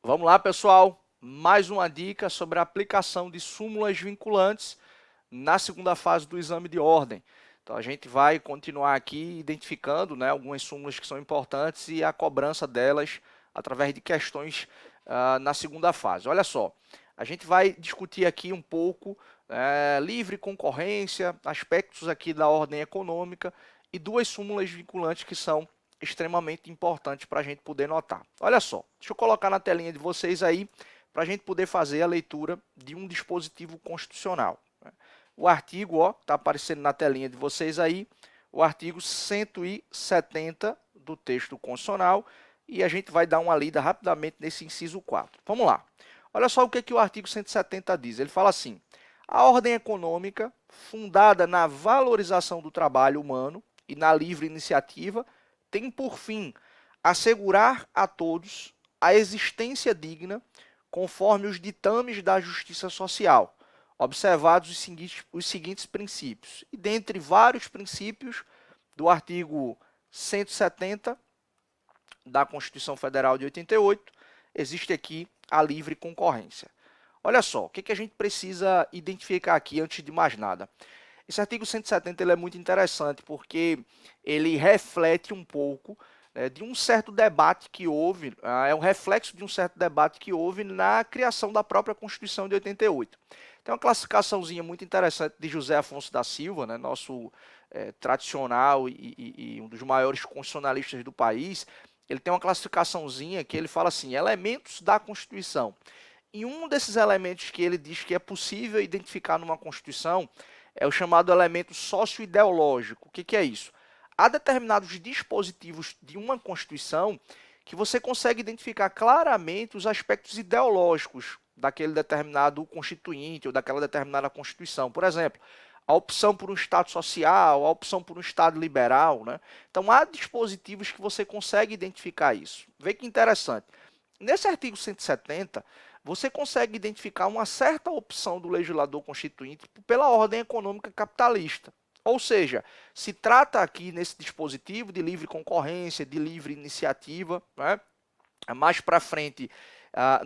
Vamos lá, pessoal. Mais uma dica sobre a aplicação de súmulas vinculantes na segunda fase do exame de ordem. Então, a gente vai continuar aqui identificando, né, algumas súmulas que são importantes e a cobrança delas através de questões na segunda fase. Olha só, a gente vai discutir aqui um pouco livre concorrência, aspectos aqui da ordem econômica e duas súmulas vinculantes que são extremamente importantes para a gente poder notar. Olha só, deixa eu colocar na telinha de vocês aí para a gente poder fazer a leitura de um dispositivo constitucional. O artigo, ó, está aparecendo na telinha de vocês aí, o artigo 170 do texto constitucional, e a gente vai dar uma lida rapidamente nesse inciso 4. Vamos lá. Olha só o que o artigo 170 diz. Ele fala assim: a ordem econômica, fundada na valorização do trabalho humano e na livre iniciativa, tem por fim assegurar a todos a existência digna conforme os ditames da justiça social, observados os seguintes princípios. E dentre vários princípios do artigo 170 da Constituição Federal de 88, existe aqui a livre concorrência. Olha só, o que a gente precisa identificar aqui antes de mais nada. Esse artigo 170 ele é muito interessante porque ele reflete um pouco de um certo debate que houve, é um reflexo de um certo debate que houve na criação da própria Constituição de 88. Tem uma classificaçãozinha muito interessante de José Afonso da Silva, né, nosso tradicional e um dos maiores constitucionalistas do país. Ele tem uma classificaçãozinha que ele fala assim: elementos da Constituição. E um desses elementos que ele diz que é possível identificar numa Constituição é o chamado elemento socioideológico. O que é isso? Há determinados dispositivos de uma Constituição que você consegue identificar claramente os aspectos ideológicos daquele determinado constituinte ou daquela determinada Constituição. Por exemplo, a opção por um Estado social, a opção por um Estado liberal, né? Então, há dispositivos que você consegue identificar isso. Vê que interessante. Nesse artigo 170, você consegue identificar uma certa opção do legislador constituinte pela ordem econômica capitalista. Ou seja, se trata aqui nesse dispositivo de livre concorrência, de livre iniciativa, né? Mais para frente,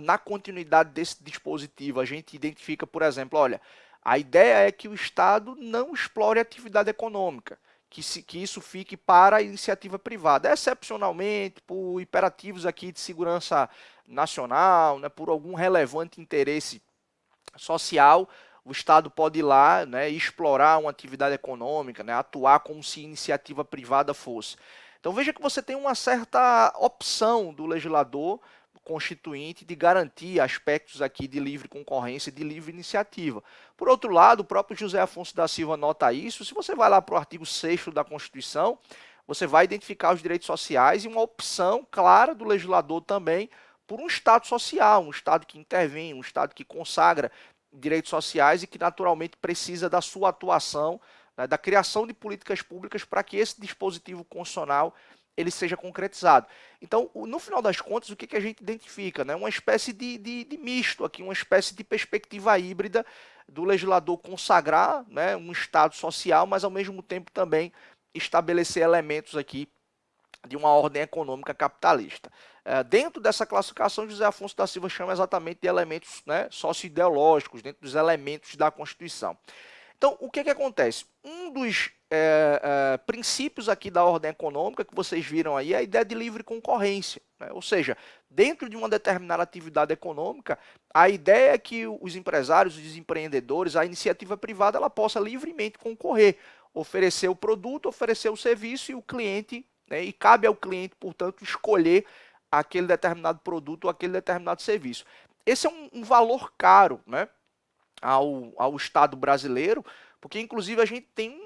na continuidade desse dispositivo, a gente identifica, por exemplo, olha, a ideia é que o Estado não explore a atividade econômica, que isso fique para a iniciativa privada, excepcionalmente por imperativos aqui de segurança nacional, né, por algum relevante interesse social, o Estado pode ir lá, né, e explorar uma atividade econômica, né, atuar como se iniciativa privada fosse. Então veja que você tem uma certa opção do legislador constituinte de garantir aspectos aqui de livre concorrência, de livre iniciativa. Por outro lado, o próprio José Afonso da Silva nota isso. Se você vai lá para o artigo 6º da Constituição, você vai identificar os direitos sociais e uma opção clara do legislador também por um Estado social, um Estado que intervém, um Estado que consagra direitos sociais e que naturalmente precisa da sua atuação, né, da criação de políticas públicas para que esse dispositivo constitucional ele seja concretizado. Então, no final das contas, o que a gente identifica? Né? Uma espécie de misto aqui, uma espécie de perspectiva híbrida do legislador consagrar, né, um Estado social, mas ao mesmo tempo também estabelecer elementos aqui de uma ordem econômica capitalista. Dentro dessa classificação, José Afonso da Silva chama exatamente de elementos, né, socio-ideológicos, dentro dos elementos da Constituição. Então, o que acontece? Um dos princípios aqui da ordem econômica que vocês viram aí é a ideia de livre concorrência, né? Ou seja, dentro de uma determinada atividade econômica, a ideia é que os empresários, os empreendedores, a iniciativa privada, ela possa livremente concorrer, oferecer o produto, oferecer o serviço e o cliente, né, e cabe ao cliente, portanto, escolher aquele determinado produto ou aquele determinado serviço. Esse é um valor caro, né, ao Estado brasileiro, porque inclusive a gente tem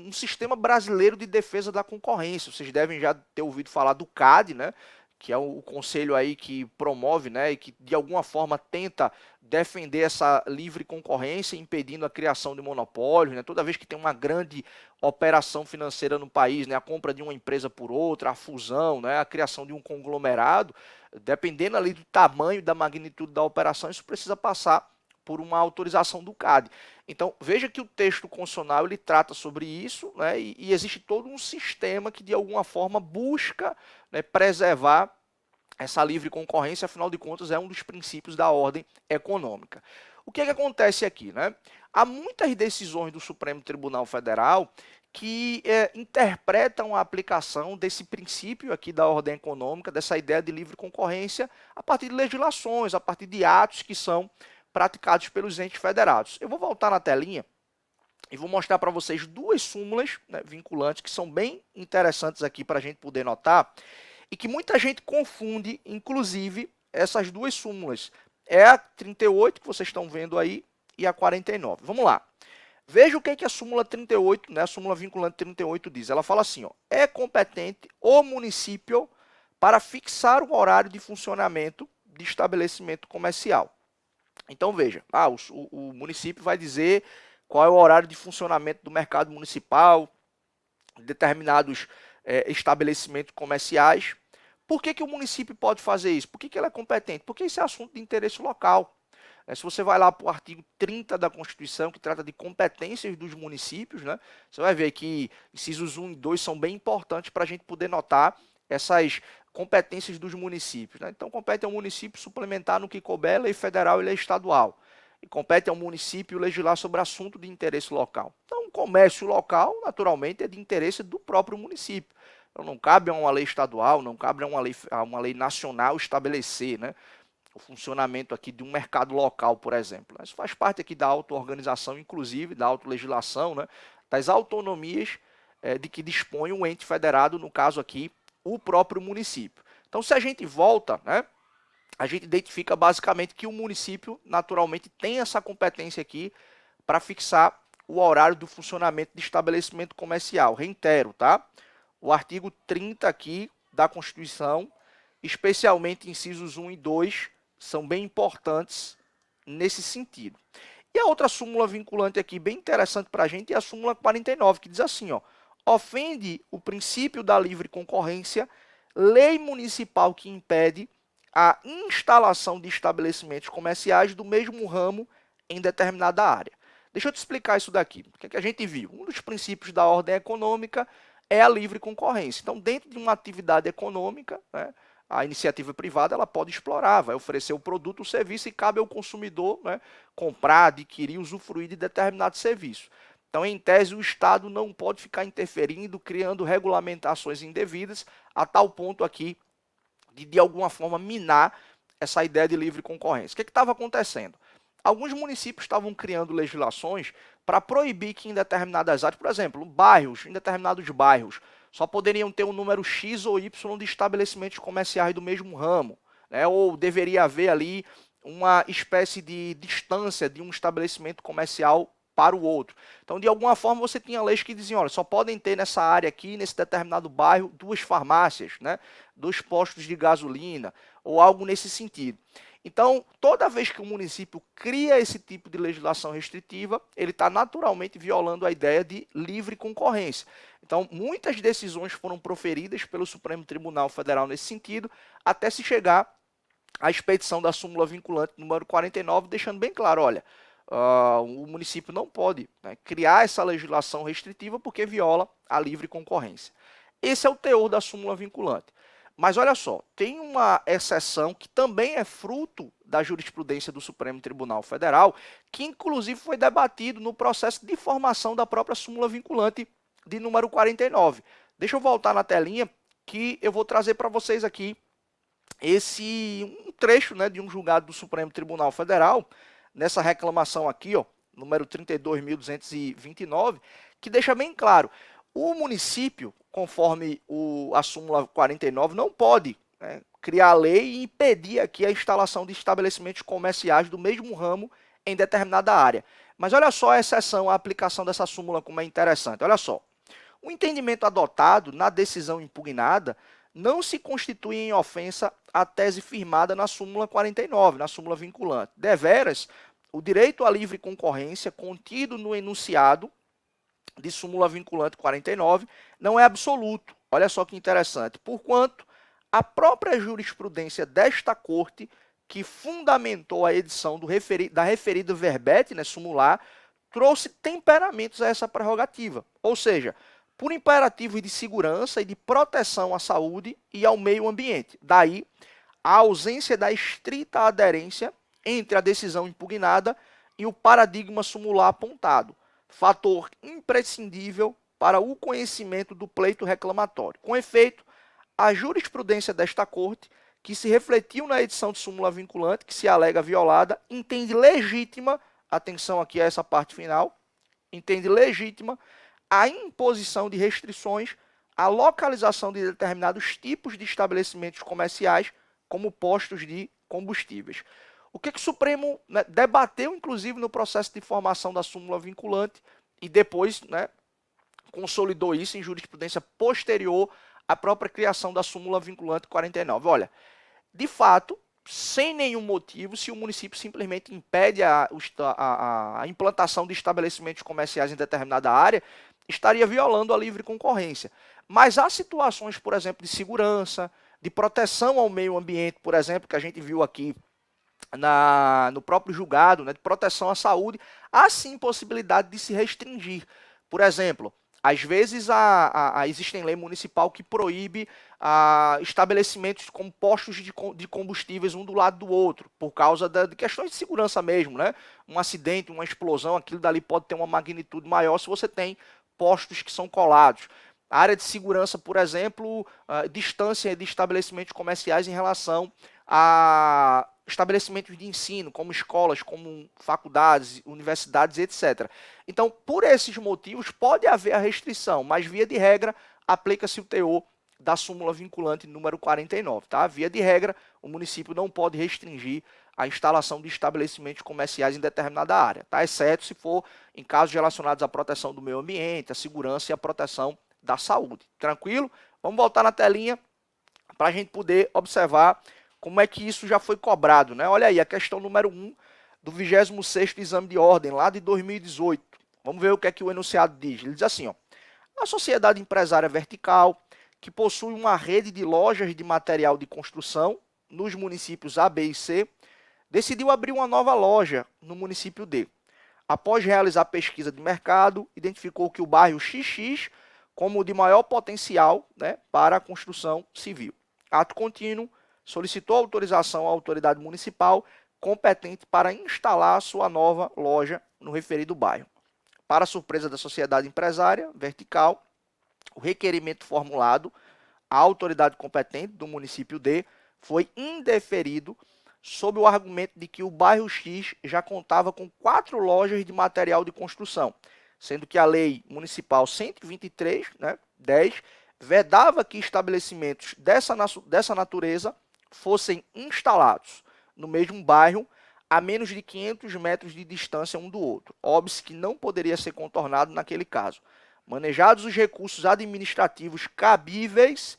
um sistema brasileiro de defesa da concorrência. Vocês devem já ter ouvido falar do CAD, né? Que é o conselho aí que promove, né, e que de alguma forma tenta defender essa livre concorrência, impedindo a criação de monopólios, né? Toda vez que tem uma grande operação financeira no país, né, a compra de uma empresa por outra, a fusão, né, a criação de um conglomerado, dependendo ali do tamanho e da magnitude da operação, isso precisa passar por uma autorização do CAD. Então, veja que o texto constitucional ele trata sobre isso, né, e existe todo um sistema que, de alguma forma, busca, né, preservar essa livre concorrência, afinal de contas, é um dos princípios da ordem econômica. O que acontece aqui, né? Há muitas decisões do Supremo Tribunal Federal que interpretam a aplicação desse princípio aqui da ordem econômica, dessa ideia de livre concorrência, a partir de legislações, a partir de atos que são praticados pelos entes federados. Eu vou voltar na telinha e vou mostrar para vocês duas súmulas, né, vinculantes que são bem interessantes aqui para a gente poder notar e que muita gente confunde, inclusive, essas duas súmulas. É a 38 que vocês estão vendo aí e a 49. Vamos lá. Veja o que a súmula 38, né, a súmula vinculante 38 diz. Ela fala assim, ó, é competente o município para fixar o horário de funcionamento de estabelecimento comercial. Então veja, o município vai dizer qual é o horário de funcionamento do mercado municipal, determinados estabelecimentos comerciais. Por que o município pode fazer isso? Por que ele é competente? Porque isso é assunto de interesse local. Se você vai lá para o artigo 30 da Constituição, que trata de competências dos municípios, né, você vai ver que incisos 1 e 2 são bem importantes para a gente poder notar essas competências dos municípios. Né? Então, compete ao município suplementar no que couber lei federal e lei estadual. E compete ao município legislar sobre assunto de interesse local. Então, o comércio local, naturalmente, é de interesse do próprio município. Então, não cabe a uma lei estadual, não cabe a uma lei nacional estabelecer, né, o funcionamento aqui de um mercado local, por exemplo. Isso faz parte aqui da auto-organização, inclusive, da autolegislação, né, das autonomias de que dispõe o ente federado, no caso aqui, o próprio município. Então, se a gente volta, né, a gente identifica basicamente que o município, naturalmente, tem essa competência aqui para fixar o horário do funcionamento de estabelecimento comercial. Reitero, tá? O artigo 30 aqui da Constituição, especialmente incisos 1 e 2, são bem importantes nesse sentido. E a outra súmula vinculante aqui, bem interessante para a gente, é a súmula 49, que diz assim, ó, ofende o princípio da livre concorrência, lei municipal que impede a instalação de estabelecimentos comerciais do mesmo ramo em determinada área. Deixa eu te explicar isso daqui. O que a gente viu? Um dos princípios da ordem econômica é a livre concorrência. Então, dentro de uma atividade econômica, né, a iniciativa privada ela pode explorar, vai oferecer o produto ou serviço e cabe ao consumidor, né, comprar, adquirir, usufruir de determinado serviço. Então, em tese, o Estado não pode ficar interferindo, criando regulamentações indevidas, a tal ponto aqui de alguma forma, minar essa ideia de livre concorrência. O que estava acontecendo? Alguns municípios estavam criando legislações para proibir que em determinadas áreas, por exemplo, bairros, em determinados bairros, só poderiam ter um número X ou Y de estabelecimentos comerciais do mesmo ramo, né? Ou deveria haver ali uma espécie de distância de um estabelecimento comercial para o outro. Então, de alguma forma, você tinha leis que diziam, olha, só podem ter nessa área aqui, nesse determinado bairro, 2 farmácias, né? 2 postos de gasolina, ou algo nesse sentido. Então, toda vez que o município cria esse tipo de legislação restritiva, ele está naturalmente violando a ideia de livre concorrência. Então, muitas decisões foram proferidas pelo Supremo Tribunal Federal nesse sentido, até se chegar à expedição da súmula vinculante número 49, deixando bem claro, olha, o município não pode, né, criar essa legislação restritiva porque viola a livre concorrência. Esse é o teor da súmula vinculante. Mas olha só, tem uma exceção que também é fruto da jurisprudência do Supremo Tribunal Federal, que inclusive foi debatido no processo de formação da própria súmula vinculante de número 49. Deixa eu voltar na telinha que eu vou trazer para vocês aqui um trecho, né, de um julgado do Supremo Tribunal Federal, nessa reclamação aqui, ó, número 32.229, que deixa bem claro, o município, conforme a súmula 49, não pode, né, criar lei e impedir aqui a instalação de estabelecimentos comerciais do mesmo ramo em determinada área. Mas olha só a exceção, a aplicação dessa súmula como é interessante. Olha só, o entendimento adotado na decisão impugnada não se constitui em ofensa à tese firmada na súmula 49, na súmula vinculante. Deveras, o direito à livre concorrência contido no enunciado de súmula vinculante 49 não é absoluto. Olha só que interessante. Porquanto a própria jurisprudência desta corte, que fundamentou a edição da referida verbete, né, sumular, trouxe temperamentos a essa prerrogativa. Ou seja, por imperativos de segurança e de proteção à saúde e ao meio ambiente. Daí a ausência da estrita aderência entre a decisão impugnada e o paradigma sumular apontado, fator imprescindível para o conhecimento do pleito reclamatório. Com efeito, a jurisprudência desta Corte, que se refletiu na edição de súmula vinculante, que se alega violada, entende legítima, atenção aqui a essa parte final, entende legítima a imposição de restrições à localização de determinados tipos de estabelecimentos comerciais, como postos de combustíveis. O que o Supremo, né, debateu, inclusive, no processo de formação da súmula vinculante e depois, né, consolidou isso em jurisprudência posterior à própria criação da súmula vinculante 49. Olha, de fato, sem nenhum motivo, se o município simplesmente impede a implantação de estabelecimentos comerciais em determinada área, estaria violando a livre concorrência. Mas há situações, por exemplo, de segurança, de proteção ao meio ambiente, por exemplo, que a gente viu aqui no próprio julgado, né, de proteção à saúde, há sim possibilidade de se restringir. Por exemplo, às vezes existe lei municipal que proíbe estabelecimentos como postos de combustíveis um do lado do outro, por causa de questões de segurança mesmo, né? Um acidente, uma explosão, aquilo dali pode ter uma magnitude maior se você tem postos que são colados. A área de segurança, por exemplo, distância de estabelecimentos comerciais em relação a estabelecimentos de ensino, como escolas, como faculdades, universidades, etc. Então, por esses motivos, pode haver a restrição, mas, via de regra, aplica-se o teor da súmula vinculante número 49. Tá? Via de regra, o município não pode restringir a instalação de estabelecimentos comerciais em determinada área, tá? Exceto se for em casos relacionados à proteção do meio ambiente, à segurança e à proteção da saúde. Tranquilo? Vamos voltar na telinha para a gente poder observar como é que isso já foi cobrado, né? Olha aí, a questão número 1 do 26º exame de ordem, lá de 2018. Vamos ver o que é que o enunciado diz. Ele diz assim, ó: a sociedade empresária vertical, que possui uma rede de lojas de material de construção nos municípios A, B e C, decidiu abrir uma nova loja no município D. Após realizar pesquisa de mercado, identificou que o bairro XX como o de maior potencial, né, para a construção civil. Ato contínuo, solicitou autorização à autoridade municipal competente para instalar sua nova loja no referido bairro. Para surpresa da sociedade empresária vertical, o requerimento formulado à autoridade competente do município D foi indeferido sob o argumento de que o bairro X já contava com 4 lojas de material de construção, sendo que a lei municipal 123, né, 10, vedava que estabelecimentos dessa natureza fossem instalados no mesmo bairro a menos de 500 metros de distância um do outro. Óbvio que não poderia ser contornado naquele caso. Manejados os recursos administrativos cabíveis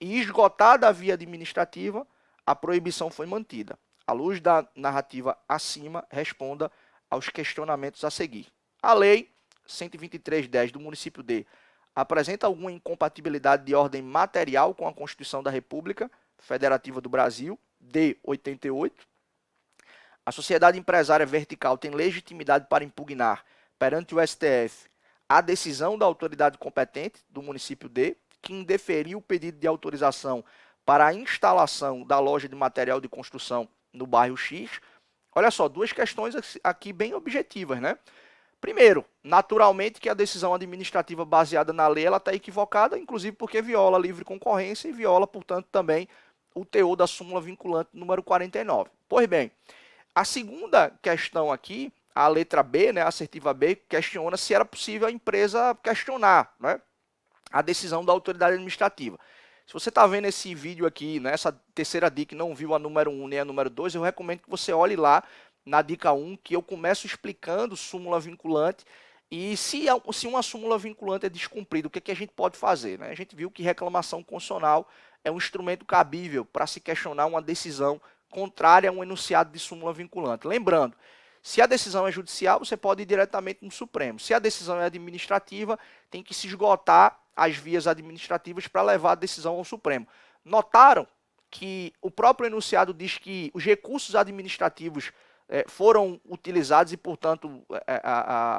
e esgotada a via administrativa, a proibição foi mantida. À luz da narrativa acima, responda aos questionamentos a seguir. A lei 123/10 do município D apresenta alguma incompatibilidade de ordem material com a Constituição da República Federativa do Brasil, D. 88. A sociedade empresária vertical tem legitimidade para impugnar perante o STF a decisão da autoridade competente do município D, que indeferiu o pedido de autorização para a instalação da loja de material de construção no bairro X. Olha só, duas questões aqui bem objetivas, né? Primeiro, naturalmente que a decisão administrativa baseada na lei ela está equivocada, inclusive porque viola a livre concorrência e viola, portanto, também o teor da súmula vinculante número 49. Pois bem, a segunda questão aqui, a letra B, né, a assertiva B, questiona se era possível a empresa questionar, né, a decisão da autoridade administrativa. Se você está vendo esse vídeo aqui, né, essa terceira dica, não viu a número 1 nem a número 2, eu recomendo que você olhe lá na dica 1, que eu começo explicando súmula vinculante e se uma súmula vinculante é descumprida, o que a gente pode fazer, né? A gente viu que reclamação constitucional é um instrumento cabível para se questionar uma decisão contrária a um enunciado de súmula vinculante. Lembrando, se a decisão é judicial, você pode ir diretamente no Supremo. Se a decisão é administrativa, tem que se esgotar as vias administrativas para levar a decisão ao Supremo. Notaram que o próprio enunciado diz que os recursos administrativos foram utilizados e, portanto,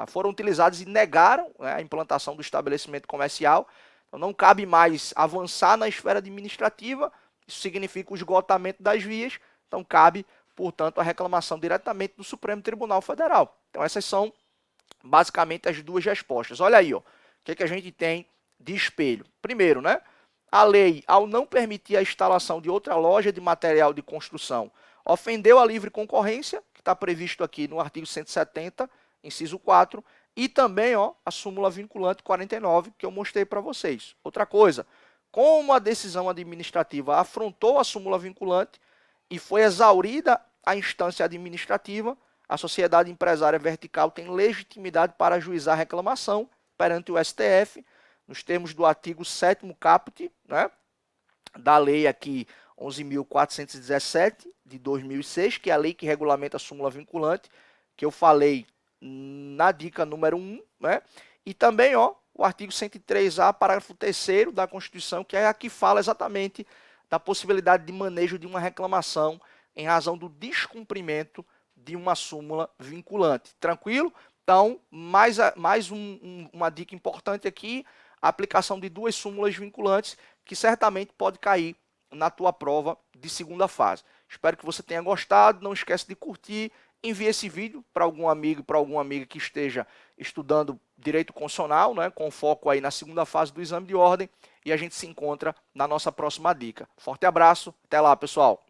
foram utilizados e negaram, né, a implantação do estabelecimento comercial. Então, não cabe mais avançar na esfera administrativa, isso significa o esgotamento das vias, então cabe, portanto, a reclamação diretamente do Supremo Tribunal Federal. Então essas são basicamente as duas respostas. Olha aí, ó, o que a gente tem de espelho. Primeiro, né, a lei, ao não permitir a instalação de outra loja de material de construção, ofendeu a livre concorrência, que está previsto aqui no artigo 170, inciso 4, e também ó, a súmula vinculante 49, que eu mostrei para vocês. Outra coisa, como a decisão administrativa afrontou a súmula vinculante e foi exaurida a instância administrativa, a sociedade empresária vertical tem legitimidade para ajuizar a reclamação perante o STF, nos termos do artigo 7º caput, né, da lei aqui 11.417 de 2006, que é a lei que regulamenta a súmula vinculante, que eu falei na dica número 1, né? E também ó, o artigo 103A, parágrafo 3º da Constituição, que é a que fala exatamente da possibilidade de manejo de uma reclamação em razão do descumprimento de uma súmula vinculante. Tranquilo? Então, mais uma dica importante aqui, a aplicação de duas súmulas vinculantes, que certamente pode cair na tua prova de segunda fase. Espero que você tenha gostado, não esquece de curtir, envie esse vídeo para algum amigo, para alguma amiga que esteja estudando direito constitucional, né, com foco aí na segunda fase do exame de ordem, e a gente se encontra na nossa próxima dica. Forte abraço, até lá, pessoal!